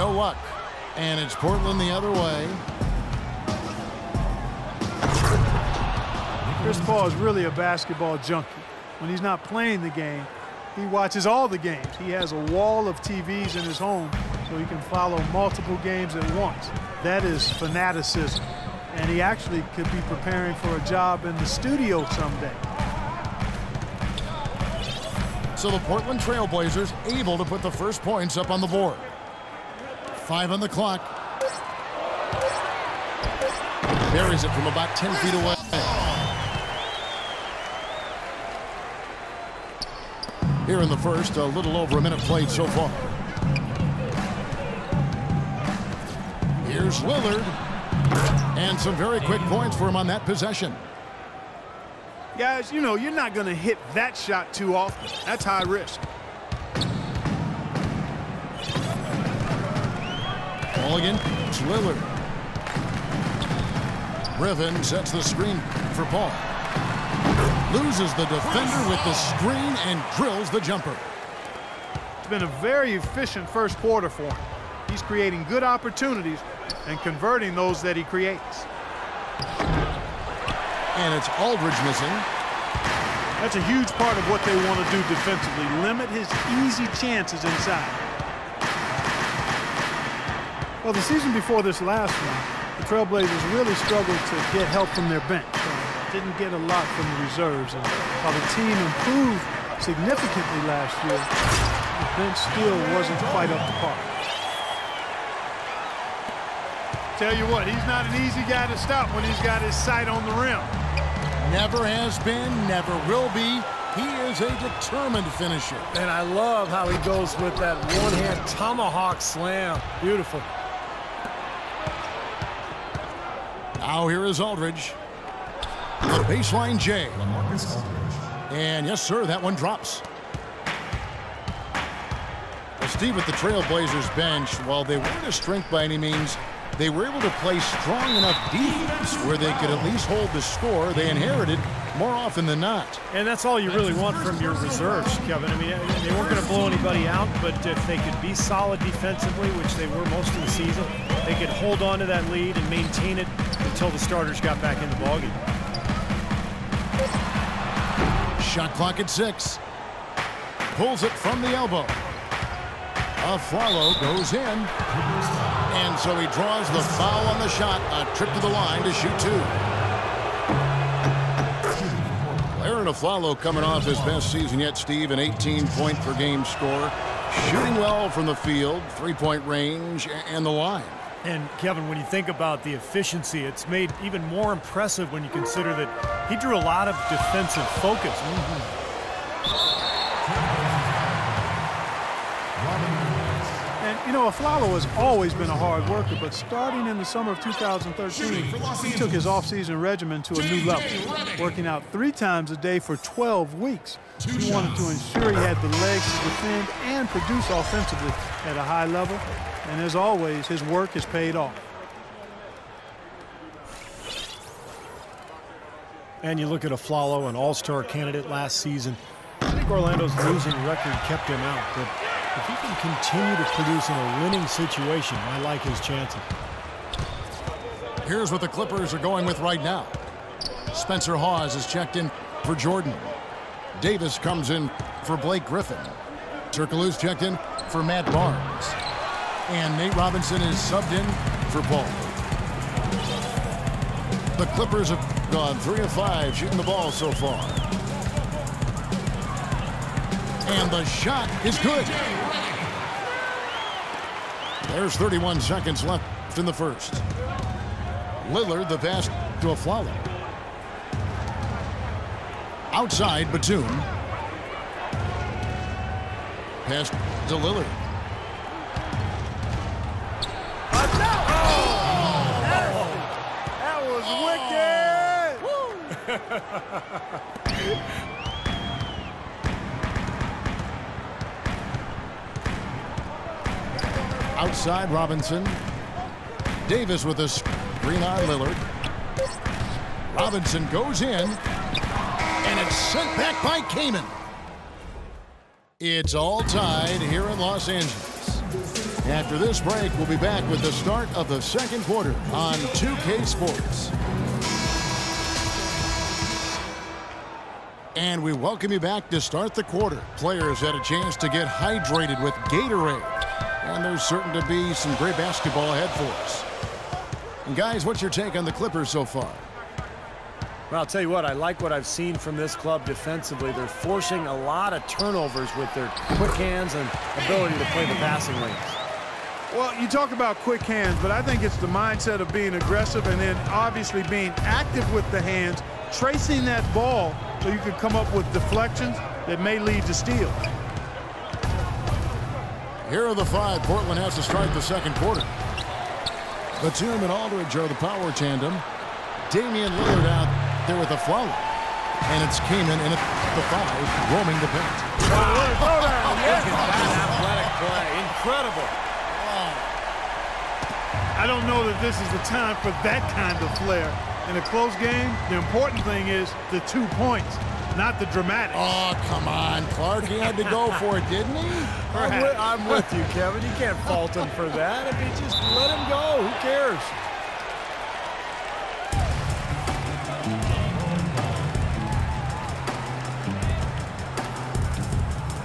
no luck. And it's Portland the other way. Chris Paul is really a basketball junkie. When he's not playing the game, he watches all the games. He has a wall of TVs in his home so he can follow multiple games at once. That is fanaticism. And he actually could be preparing for a job in the studio someday. So the Portland Trail Blazers able to put the first points up on the board. 5 on the clock. Buries it from about 10 feet away. Here in the first, a little over a minute played so far. Here's Lillard. And some very quick points for him on that possession. Guys, you know, you're not going to hit that shot too often. That's high risk. Ball again, it's Lillard. Griffin sets the screen for Paul. Loses the defender with the screen and drills the jumper. It's been a very efficient first quarter for him. He's creating good opportunities and converting those that he creates. And it's Aldridge missing. That's a huge part of what they want to do defensively. Limit his easy chances inside. Well, the season before this last one, the Trailblazers really struggled to get help from their bench. Didn't get a lot from the reserves. And while the team improved significantly last year, the bench still wasn't quite up to par. Tell you what, he's not an easy guy to stop when he's got his sight on the rim. Never has been, never will be. He is a determined finisher. And I love how he goes with that one-hand tomahawk slam. Beautiful. Now here is Aldridge. The baseline J. And yes, sir, that one drops. Well, Steve, at the Trailblazers bench, while they weren't a strength by any means, they were able to play strong enough defense where they could at least hold the score they inherited more often than not. And that's all you really want from your reserves, Kevin. I mean, they weren't going to blow anybody out, but if they could be solid defensively, which they were most of the season, they could hold on to that lead and maintain it until the starters got back in the ballgame. Shot clock at 6. Pulls it from the elbow. Afflalo goes in. And so he draws the foul on the shot. A trip to the line to shoot 2. Aaron Afflalo coming off his best season yet, Steve, an 18-point-per-game score. Shooting well from the field, 3-point range, and the line. And, Kevin, when you think about the efficiency, it's made even more impressive when you consider that he drew a lot of defensive focus. And, you know, Afflalo has always been a hard worker, but starting in the summer of 2013, he took his offseason regimen to a new level, working out 3 times a day for 12 weeks. He wanted to ensure he had the legs to defend and produce offensively at a high level. And as always, his work has paid off. And you look at Afflalo, an all-star candidate last season. I think Orlando's losing record kept him out. But if he can continue to produce in a winning situation, I like his chances. Here's what the Clippers are going with right now. Spencer Hawes is checked in for Jordan. Davis comes in for Blake Griffin. Turkoglu's checked in for Matt Barnes. And Nate Robinson is subbed in for Paul. The Clippers have gone 3 of 5 shooting the ball so far. And the shot is good. There's 31 seconds left in the first. Lillard, the pass to Afflalo. Outside, Batum. Pass to Lillard. Outside, Robinson. Davis with a screen on Lillard. Robinson goes in, and it's sent back by Kaman. It's all tied here in Los Angeles. After this break, we'll be back with the start of the second quarter on 2K Sports. And we welcome you back to start the quarter. Players had a chance to get hydrated with Gatorade. And there's certain to be some great basketball ahead for us. And guys, what's your take on the Clippers so far? Well, I'll tell you what, I like what I've seen from this club defensively. They're forcing a lot of turnovers with their quick hands and ability to play the passing lanes. Well, you talk about quick hands, but I think it's the mindset of being aggressive and then obviously being active with the hands, tracing that ball so you can come up with deflections that may lead to steals. Here are the five Portland has to start the second quarter. Batum and Aldridge are the power tandem. Damian Lillard out there with a foul. And it's Kaman in at the five, roaming the paint. Athletic play. Incredible. I don't know that this is the time for that kind of flair. In a close game, the important thing is the 2 points, not the dramatics. Oh, come on, Clark. He had to go for it, didn't he? I'm with you, Kevin. You can't fault him for that. I mean, just let him go. Who cares?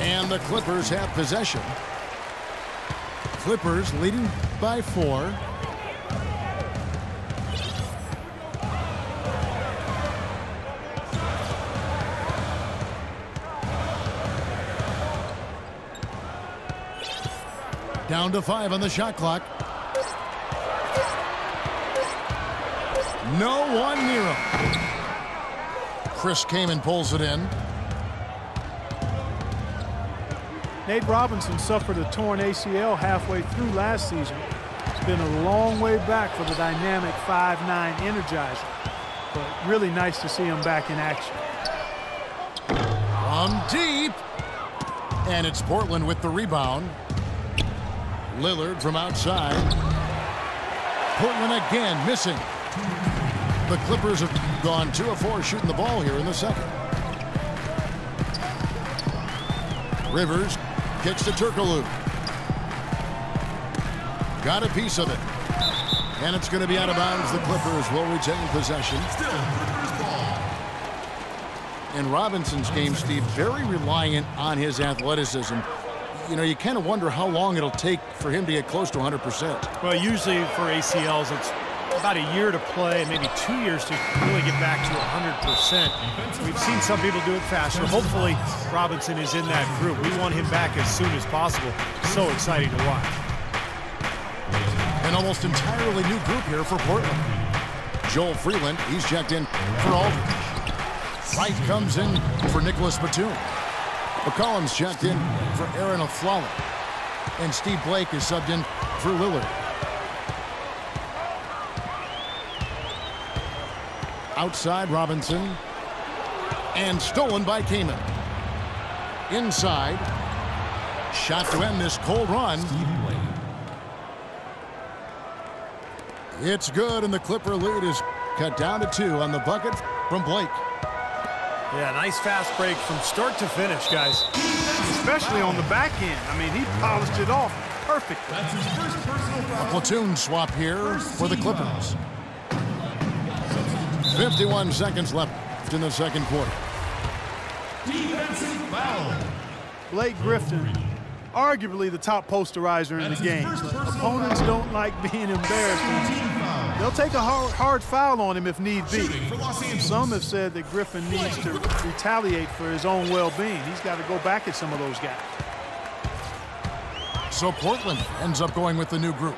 And the Clippers have possession. Clippers leading by 4. Down to 5 on the shot clock. No one near him. Chris Kaman pulls it in. Nate Robinson suffered a torn ACL halfway through last season. It's been a long way back for the dynamic 5'9" Energizer, but really nice to see him back in action. From deep. And it's Portland with the rebound. Lillard from outside. Portland again missing. The Clippers have gone 2 of 4 shooting the ball here in the second. Rivers kicks to Turkoglu. Got a piece of it. And it's going to be out of bounds. The Clippers will retain possession. In Robinson's game, Steve, very reliant on his athleticism. You know, you kind of wonder how long it'll take for him to get close to 100%. Well, usually for ACLs, it's about a year to play, maybe 2 years to really get back to 100%. We've seen some people do it faster. Hopefully, Robinson is in that group. We want him back as soon as possible. So exciting to watch. An almost entirely new group here for Portland. Joel Freeland, he's checked in for Aldridge. Wright comes in for Nicholas Batum. McCollum's checked in for Aaron Aflalo. And Steve Blake is subbed in for Lillard. Outside Robinson. And stolen by Kaman. Inside. Shot to end this cold run. It's good, and the Clipper lead is cut down to 2 on the bucket from Blake. Yeah, nice fast break from start to finish, guys. Especially on the back end. I mean, he polished it off perfectly. That's his first personal foul. A platoon swap here for the Clippers. 51 seconds left in the second quarter. Defensive foul. Blake Griffin, arguably the top posterizer in the game. Opponents don't like being embarrassed. They'll take a hard foul on him if need be. Some have said that Griffin needs to retaliate for his own well-being. He's got to go back at some of those guys. So Portland ends up going with the new group.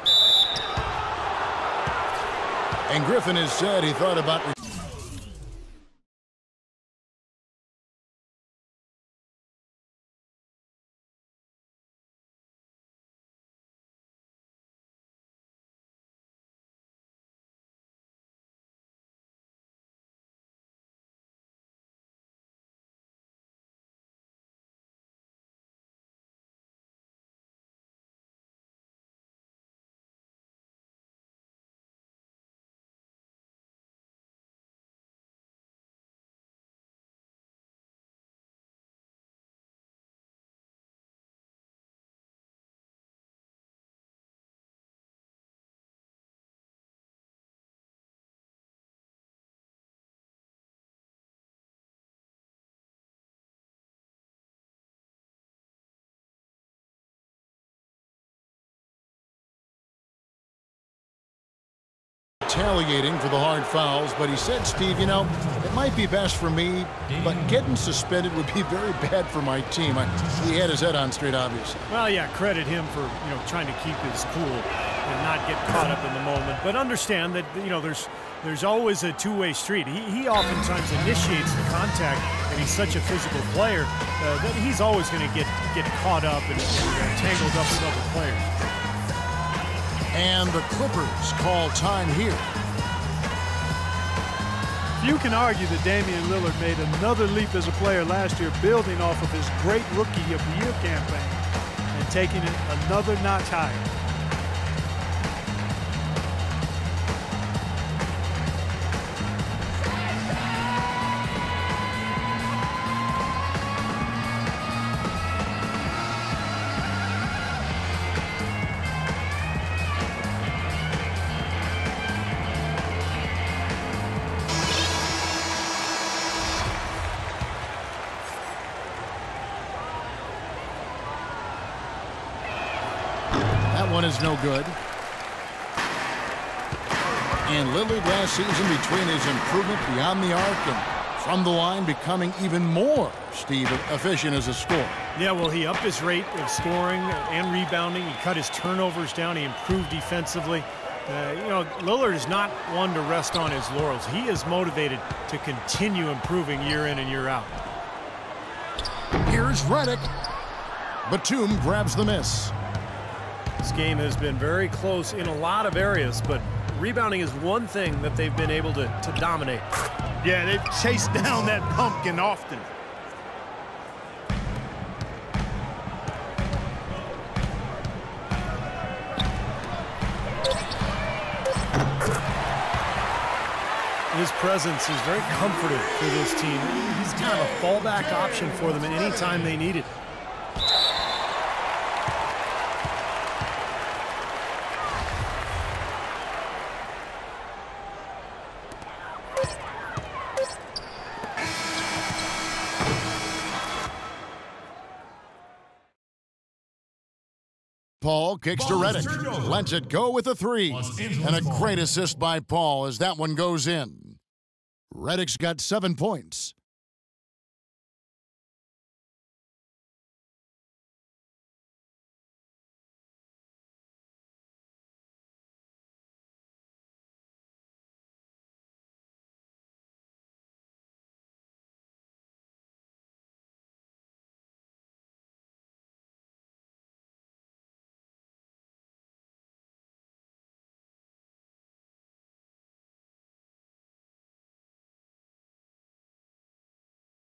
And Griffin has said he thought about retaliating for the hard fouls, but he said, Steve, you know, it might be best for me, but getting suspended would be very bad for my team. He had his head on straight, obviously. Well, yeah, credit him for, trying to keep his cool and not get caught up in the moment. But understand that, there's always a two-way street. He oftentimes initiates the contact, and he's such a physical player that he's always going to get caught up and tangled up with other players. And the Clippers call time here. You can argue that Damian Lillard made another leap as a player last year, building off of his great Rookie of the Year campaign and taking it another notch higher. That one is no good. And Lillard last season, between his improvement beyond the arc and from the line, becoming even more, Steve, efficient as a scorer. Yeah, well, he upped his rate of scoring and rebounding. He cut his turnovers down. He improved defensively. Lillard is not one to rest on his laurels. He is motivated to continue improving year in and year out. Here's Redick. Batum grabs the miss. This game has been very close in a lot of areas, but rebounding is one thing that they've been able to dominate. Yeah, they've chased down that pumpkin often. His presence is very comforting for this team. He's kind of a fallback option for them at any time they need it. Paul kicks to Redick. Lets it go with a three. And a great assist by Paul as that one goes in. Redick's got 7 points.